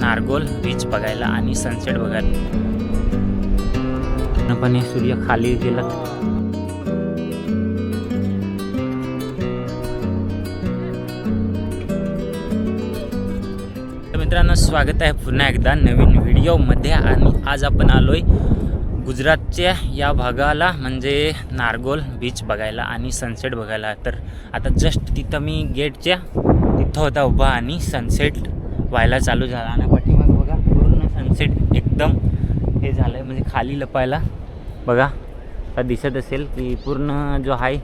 Nargol beach बघायला आणि sunset बघायला. पण सूर्य खाली गेला. मित्रांनो, स्वागत आहे पुन्हा एकदा नवीन व्हिडिओमध्ये. आणि आज आपण आलोय गुजरातच्या या भागाला, म्हणजे नारगोल बीच बघायला आणि सनसेट बघायला. तर आता जस्ट तिथं मी गेटच्या तिथं होता उभा आणि सनसेट व्हायला चालू झाला. आणि पाठीमाग बघा पूर्ण सनसेट एकदम हे झालं आहे, म्हणजे खाली लपायला बघा आता दिसत असेल की पूर्ण जो आहे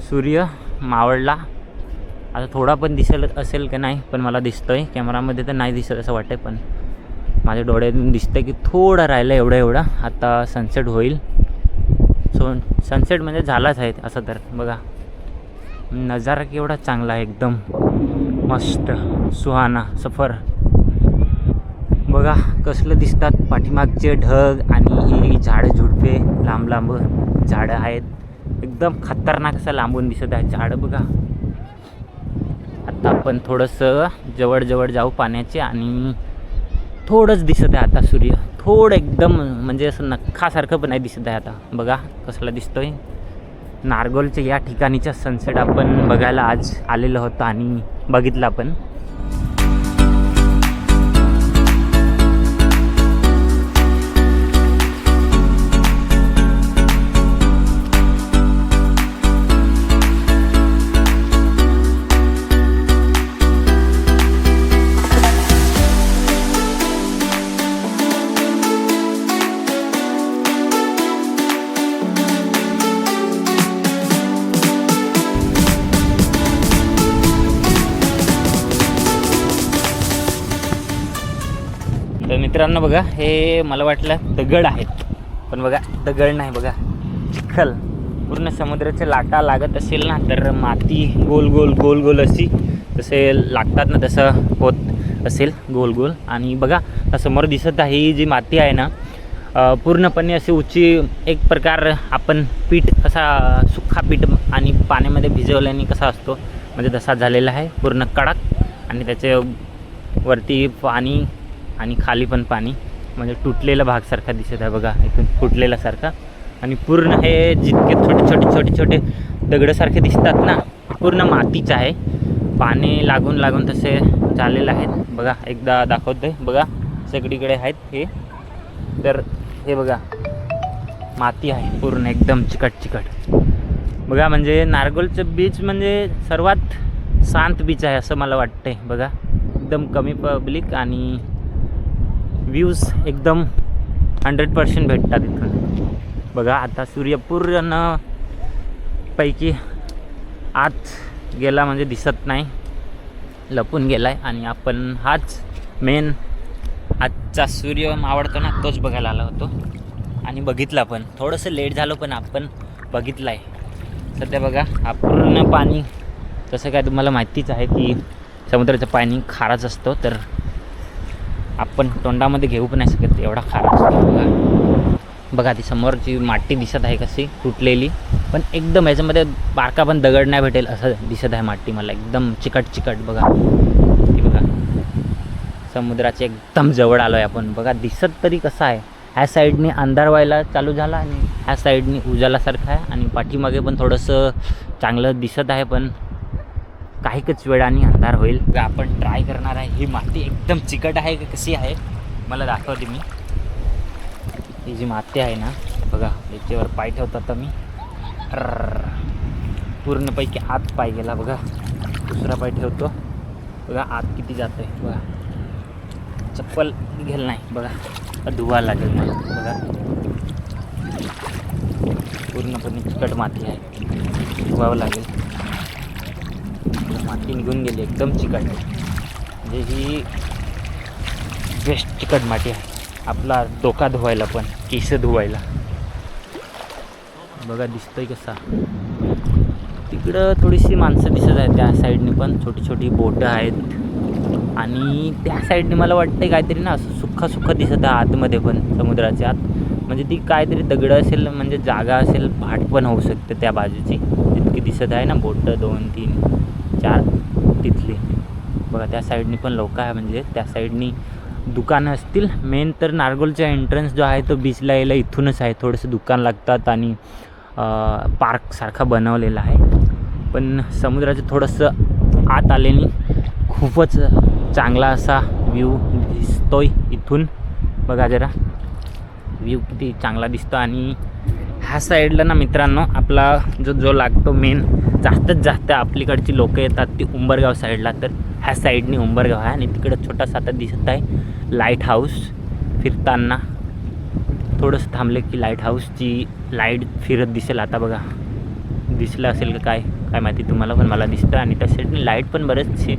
सूर्य मावळला. आता थोडा पण दिसत असेल की नाही, पण मला दिसतोय कॅमेरामध्ये तर नाही दिसत असं वाटतं, पण माझ्या डोळ्यातून दिसतंय की थोडा राहिलं एवढा आता सनसेट होईल. सनसेट म्हणजे झालाच आहे असं. तर बघा नजारा केवढा चांगला आहे, एकदम मस्त सुहाना सफर. बघा कसलं दिसतात पाठीमागचे ढग आणि ही झाडं झुडपे, लांब लांब झाडं आहेत, एकदम खतरनाक असं लांबून दिसत आहे झाडं. बघा आता आपण थोडंसं जवळ जाऊ पाण्याचे आणि थोडंच दिसत आहे आता सूर्य, थोडं एकदम म्हणजे असं नखासारखं पण नाही दिसत आहे. आता बघा कसला दिसतोय. नारगोलच्या या ठिकाणीचा सनसेट आपण बघायला आज आलेलं होतं आणि बघितलं आपण. तर मित्रांनो बघा, हे मला वाटलं दगड आहेत, पण बघा दगड नाही, बघा चिखल. पूर्ण समुद्राच्या लाटा लागत असेल ना, तर माती गोल गोल अशी जसे लागतात ना तसं होत असेल गोल. आणि बघा समोर दिसत आहे ही जी माती आहे ना, पूर्णपणे अशी उंची, एक प्रकार आपण पीठ कसा सुक्का पीठ आणि पाण्यामध्ये भिजवल्याने कसा असतो, म्हणजे तसा झालेला आहे पूर्ण कडक. आणि त्याच्या वरती पाणी आणि खाली पण पाणी, म्हणजे तुटलेला भागसारखा दिसत आहे बघा, इथून फुटलेल्यासारखा. आणि पूर्ण हे जितके छोटे दगडासारखे दिसतात ना, पूर्ण मातीच आहे. पाणी लागून तसे झालेले आहेत. बघा एकदा दाखवतोय, बघा सगळीकडे आहेत हे. तर हे बघा माती आहे पूर्ण एकदम चिकट. बघा म्हणजे नारगोलचं बीच म्हणजे सर्वात शांत बीच आहे असं मला वाटतंय. बघा एकदम कमी पब्लिक आणि व्ह्यूज एकदम 100% भेटतात इथून. बघा आता सूर्य पूर्ण पैकी आत गेला, म्हणजे दिसत नाही, लपून गेला आहे. आणि आपण हाच मेन आजचा सूर्य मावळतो ना, तोच बघायला आलो होतो आणि बघितला पण. थोडंसं लेट झालं पण आपण बघितलं आहे. सध्या बघा हा पूर्ण पाणी, तसं काय तुम्हाला माहितीच आहे की समुद्राचं पाणी खाराच असतो, तर आपण तोंडामध्ये घेऊ पण नाही शकत एवढा खारा असतो. बघा ती समोरची माती दिसत आहे कशी तुटलेली, पण एकदम याच्यामध्ये बारका पण दगड नाही भेटेल असं दिसत आहे माती मला, एकदम चिकट. बघा ती बघा समुद्राच्या एकदम जवळ आलो आहे आपण. बघा दिसत तरी कसं आहे, ह्या साईडने अंधार व्हायला चालू झाला आणि ह्या साईडने उजालासारखं आहे. आणि पाठीमागे पण थोडंसं चांगलं दिसत आहे, पण काहीच वेळाने अंधार होईल. आपण ट्राय करणार आहे. ही माती एकदम चिकट आहे की कशी आहे मला दाखवते मी. ही जी माती आहे ना, बघा याच्यावर पाय ठेवतो आता मी, पूर्णपैकी आत पाय गेला. बघा दुसरा पाय ठेवतो, बघा आत किती जातं आहे. बघा चप्पल घेल नाही, बघा धुवा लागेल मला. बघा पूर्णपणे चिकट माती आहे, धुवावं लागेल. माती निघून गेली, एकदम चिकट, म्हणजे ही बेस्ट चिकट माती आहे. आपला डोका धुवायला पण, केस धुवायला. बघा दिसतोय कसा. तिकडं थोडीशी माणसं दिसत आहेत त्या साईडने, पण छोटी बोटं आहेत. आणि त्या साईडने मला वाटतं काहीतरी ना असं सुक्खा दिसत आहे आतमध्ये पण, समुद्राच्या आत. म्हणजे ती काहीतरी दगडं असेल, म्हणजे जागा असेल, भाट पण होऊ शकते त्या बाजूची. जितकी दिसत आहे ना बोटं, 2, 3, 4 तिथली. बघा त्या साईडनी पण लोक आहे, म्हणजे त्या साईडनी दुकानं असतील. मेन तर नारगोलचा एंट्रन्स जो आहे तो बीचला यायला इथूनच आहे. थोडंसं दुकान लागतात आणि पार्कसारखा बनवलेला आहे. पण समुद्राचं थोडंसं आत आल्याने खूपच चांगला असा व्ह्यू दिसतोय इथून. बघा जरा व्ह्यू किती चांगला दिसतो. आणि ह्या साईडला ना मित्रांनो आपला जो लागतो मेन, जास्तीत जास्त आपलीकडची लोकं येतात ती उंबरगाव साईडला. तर ह्या साईडनी उंबरगाव आहे आणि तिकडं छोटासा आता दिसत आहे लाईट हाऊस. फिरताना थोडंसं थांबले की लाईट हाऊसची लाईट फिरत दिसेल. आता बघा दिसलं असेल का काय माहिती तुम्हाला, पण मला दिसतं. आणि त्या साईडनी लाईट पण बरेचसे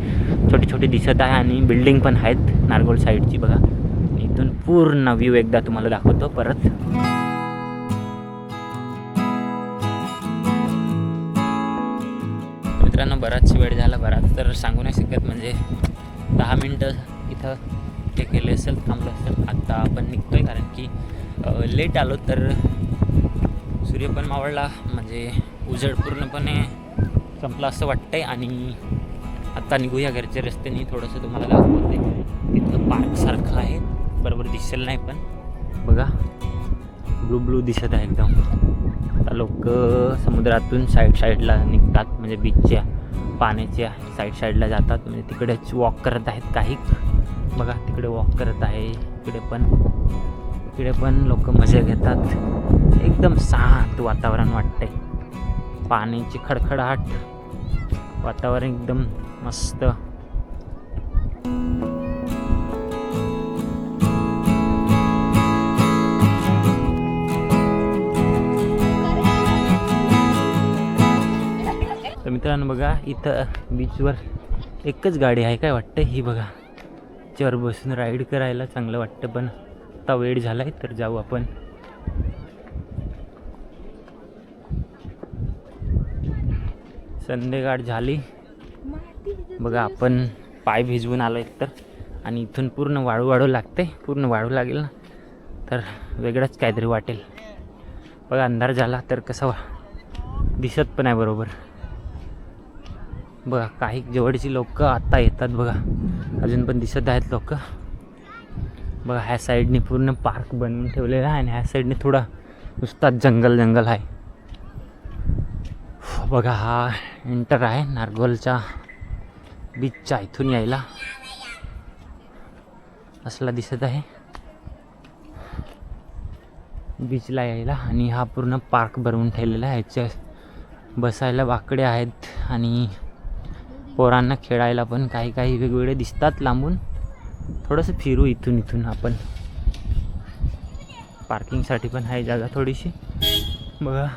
छोटे छोटे दिसत आहे आणि बिल्डिंग पण आहेत नारगोल साईडची. बघा इथून पूर्ण व्ह्यू एकदा तुम्हाला दाखवतो परत. मित्रांनो बराच वेळ झाला, बराच तर सांगू नाही शकत, म्हणजे 10 मिनटं इथं ते केले असेल, थांबलं असेल. आत्ता आपण निघतोय कारण की लेट आलो तर सूर्य पण मावळला, म्हणजे उजेड पूर्णपणे संपला असं वाटतंय. आणि आत्ता निघूया घरच्या रस्त्याने. थोडंसं तुम्हाला दाखवते, तिथं पार्कसारखं आहे, बरोबर दिसेल नाही पण बघा ब्लू ब्लू दिसत आहे एकदम. आता लोक समुद्रातून साईडला निघतात, म्हणजे बीचच्या पाण्याच्या साईडला जातात, म्हणजे तिकडेच वॉक करत आहेत काही. बघा तिकडे वॉक करत आहे, इकडे पण लोक मजा घेतात. एकदम शांत वातावरण वाटतंय, पाण्याची खडखडाट, वातावरण एकदम मस्त. तर मित्रांनो बघा इथं बीचवर एकच गाडी आहे काय वाटतं, ही बघा. त्याच्यावर बसून राईड करायला चांगलं वाटतं, पण आता वेळ झाला आहे तर जाऊ आपण. संध्याकाळ झाली बघा, आपण पाय भिजवून आलो एकतर, आणि इथून पूर्ण वाळू लागते. पूर्ण वाळू लागेल ना तर वेगळंच काहीतरी वाटेल. बघा अंधार झाला तर कसं दिसत पण आहे बरोबर. बघा काही जवळची लोक आत्ता येतात, बघा अजून पण दिसत आहेत लोक. बघा ह्या साईडने पूर्ण पार्क बनवून ठेवलेला आहे आणि ह्या साईडने थोडा नुसता जंगल आहे. बघा हा एंटर आहे नारगोलच्या बीचच्या. इथून यायला असला दिसत आहे बीचला यायला. आणि हा पूर्ण पार्क बनवून ठेवलेला आहे. ह्याच्या बसायला बाकडे आहेत आणि पोरांना खेळायला पण काही वेगवेगळे दिसतात लांबून. थोडंसं फिरू इथून आपण. पार्किंगसाठी पण आहे जागा थोडीशी. बघा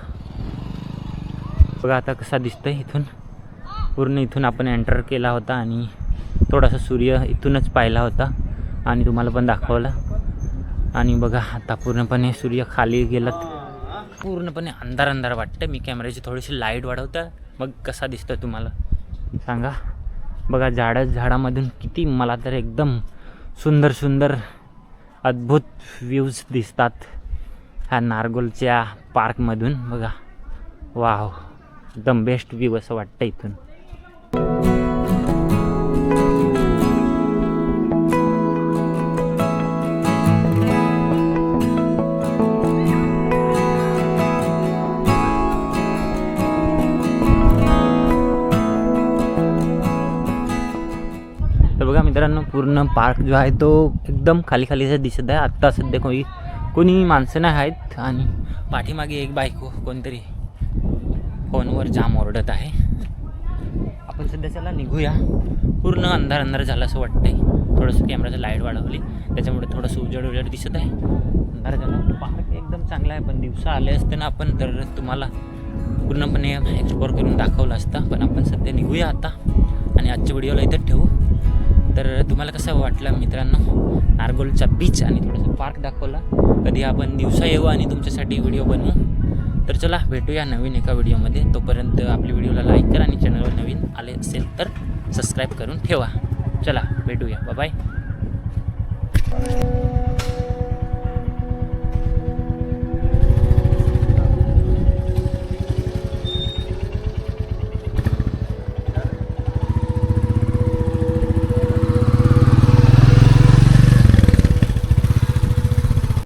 आता कसा दिसतंय इथून. पूर्ण इथून आपण एंटर केला होता आणि थोडासा सूर्य इथूनच पाहिला होता आणि तुम्हाला पण दाखवला. आणि बघा आता पूर्णपणे सूर्य खाली गेलात, पूर्णपणे अंधार वाटतं. मी कॅमेऱ्याची थोडीशी लाईट वाढवतं, मग कसा दिसतोय तुम्हाला सांगा. बघा झाडामधून किती मला तर एकदम सुंदर अद्भुत व्ह्यूज दिसतात ह्या नारगोलच्या पार्कमधून. बघा वाव, एकदम बेस्ट व्ह्यू असं वाटतं इथून. तर बघा मित्रांनो पूर्ण पार्क जो आहे तो एकदम खालीचा दिसत आहे. आत्ता सध्या कोणी माणसं नाही आहेत आणि पाठीमागे एक बायको कोणतरी फोनवर जाम ओरडत आहे. आपण सध्या चला निघूया. पूर्ण अंधार झाला असं वाटतंय. थोडंसं कॅमेराचं लाईट वाढवली त्याच्यामुळे थोडंसं उजेड दिसत आहे. अंधार झाला. पार्क एकदम चांगला आहे, पण दिवसा आले असते ना आपण तर तुम्हाला पूर्णपणे एक्सप्लोर करून दाखवलं असतं. पण आपण सध्या निघूया आता आणि आजच्या व्हिडिओला इथं ठेवू. तर तुम्हाला कसं वाटलं मित्रांनो नारगोलचा बीच आणि थोडंसं पार्क दाखवला. कधी आपण दिवसा येऊ आणि तुमच्यासाठी व्हिडिओ बनवू. तर चला भेटूया नवीन एका व्हिडिओमध्ये. तोपर्यंत आपल्या व्हिडिओला लाईक करा आणि चॅनलवर नवीन आले असेल तर सबस्क्राईब करून ठेवा. चला भेटूया, बाय.